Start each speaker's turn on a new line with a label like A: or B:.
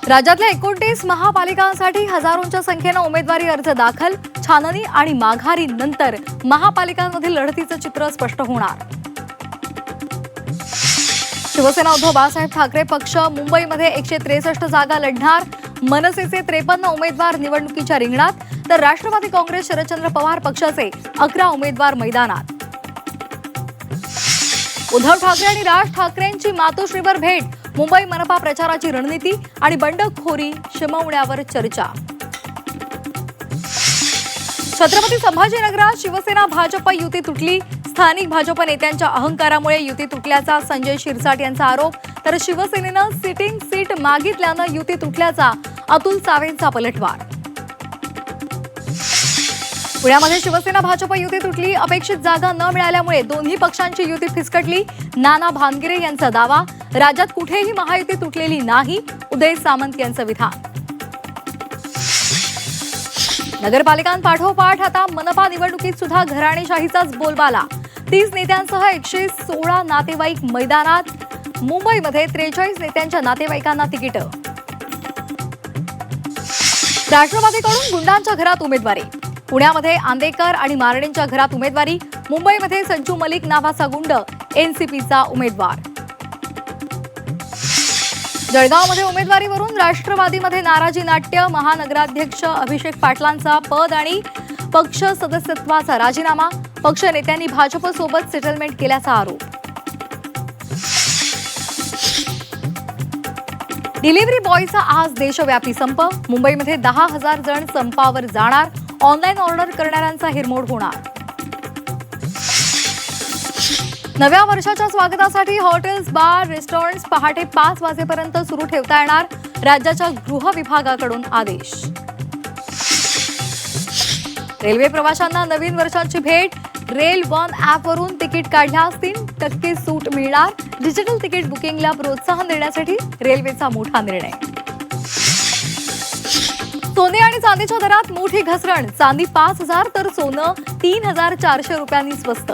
A: राज्यातल्या 29 महापालिकांसाठी हजारोंच्या संख्येने उमेदवारी अर्ज दाखल. छाननी आणि माघारी नंतर महापालिकांमधील लढतीचं चित्र स्पष्ट होणार. शिवसेना उद्धव बाळासाहेब ठाकरे पक्ष मुंबईमध्ये 163 जागा लढणार. मनसेचे 53 उमेदवार निवडणुकीच्या रिंगणात, तर राष्ट्रवादी काँग्रेस शरदचंद्र पवार पक्षाचे 11 उमेदवार मैदानात. उद्धव ठाकरे आणि राज ठाकरेंची मातोश्रीवर भेट. मुंबई मनपा प्रचाराची रणनीती आणि बंडखोरी शमवण्यावर चर्चा. छत्रपती संभाजीनगरात शिवसेना भाजप युती तुटली. स्थानिक भाजप नेत्यांच्या अहंकारामुळे युती तुटल्याचा संजय शिरसाट यांचा आरोप. तर शिवसेनेनं सिटिंग सीट मागितल्यानं युती तुटल्याचा अतुल सावेंचा पलटवार. पुण्यामध्ये शिवसेना भाजप युती तुटली. अपेक्षित जागा न मिळाल्यामुळे दोन्ही पक्षांची युती फिसकटली. नाना भानगिरे यांचा दावा. राज्यात कुठेही महायुती तुटलेली नाही, उदय सामंत यांचं विधान. नगरपालिकांपाठोपाठ आता मनपा निवडणुकीत सुद्धा घराणेशाहीचाच बोलबाला. 30 नेत्यांसह 116 नातेवाईक मैदानात. मुंबईमध्ये 43 नेत्यांच्या नातेवाईकांना तिकीटं. राष्ट्रवादीकडून गुंडांच्या घरात उमेदवारी. पुण्यामध्ये आंदेकर आणि मारडेंच्या घरात उमेदवारी. मुंबईमध्ये संजू मलिक नावाचा गुंड एनसीपीचा उमेदवार. जळगावमध्ये उमेदवारीवरून राष्ट्रवादीमध्ये नाराजी नाट्य. महानगराध्यक्ष अभिषेक पाटलांचा पद आणि पक्ष सदस्यत्वाचा राजीनामा. पक्ष नेत्यांनी भाजपसोबत सेटलमेंट केल्याचा आरोप. डिलिव्हरी बॉयचा आज देशव्यापी संप. मुंबईमध्ये 10,000 जण संपावर जाणार. ऑनलाईन ऑर्डर करणाऱ्यांचा हिरमोड होणार. नव्या वर्षाच्या स्वागतासाठी हॉटेल्स, बार, रेस्टॉरंट्स पहाटे 5 वाजेपर्यंत सुरू ठेवता येणार. राज्याच्या गृह विभागाकडून आदेश. रेल्वे प्रवाशांना नवीन वर्षाची भेट. रेल वन ॲपवरून तिकीट काढल्यास 3% सूट मिळणार. डिजिटल तिकीट बुकिंगला प्रोत्साहन देण्यासाठी रेल्वेचा मोठा निर्णय. सोने आणि चांदीच्या दरात मोठी घसरण. चांदी 5,000 तर सोनं 3,400 रुपयांनी स्वस्त.